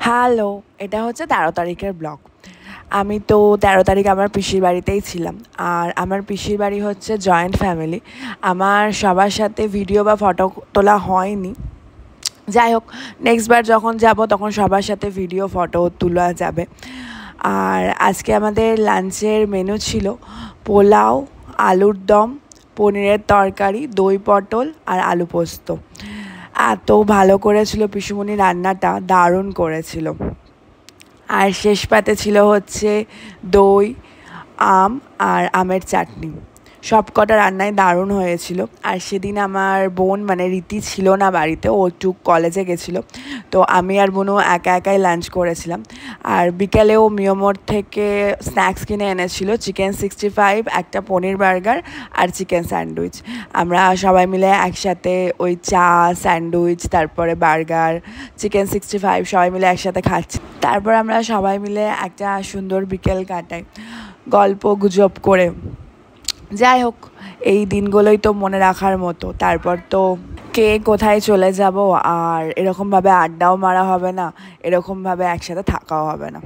Hello, এটা হচ্ছে ১৩ তারিখের ব্লগ। আমি তো ১৩ তারিখ আমার পিসির বাড়িতেই ছিলাম। আর আমার পিসির বাড়ি হচ্ছে জয়েন্ট ফ্যামিলি। আমার সবার সাথে ভিডিও বা ফটো তোলা হয়নি। যাই হোক, নেক্সট বার যখন যাব তখন সবার সাথে ভিডিও ফটো তোলা যাবে। আর আজকে আমাদের লাঞ্চের মেনু ছিল পোলাও, আলুর দম, পনিরের তরকারি, দই পটল আর আলু পোস্ত। এত ভালো করেছিল পিসুমণি, রান্নাটা দারুণ করেছিল। আর শেষ পাতে ছিল হচ্ছে দই, আম আর আমের চাটনি। সব কটা রান্নাই দারুণ হয়েছিল। আর সেদিন আমার বোন মানে রীতি ছিল না বাড়িতে, ও একটু কলেজে গেছিলো। তো আমি আর বোনও একা একাই লাঞ্চ করেছিলাম। আর বিকেলেও মিয়োমোড় থেকে স্ন্যাক্স কিনে এনেছিল, চিকেন 65, একটা পনির বার্গার আর চিকেন স্যান্ডউইচ। আমরা সবাই মিলে একসাথে ওই চা, স্যান্ডউইচ, তারপরে বার্গার, চিকেন 65 সবাই মিলে একসাথে খাচ্ছি। তারপর আমরা সবাই মিলে একটা সুন্দর বিকেল কাটাই গল্প গুজব করে। যাই হোক, এই দিনগুলোই তো মনে রাখার মতো। তারপর তো কে কোথায় চলে যাব, আর এরকমভাবে আড্ডাও মারা হবে না, এরকমভাবে একসাথে থাকাও হবে না।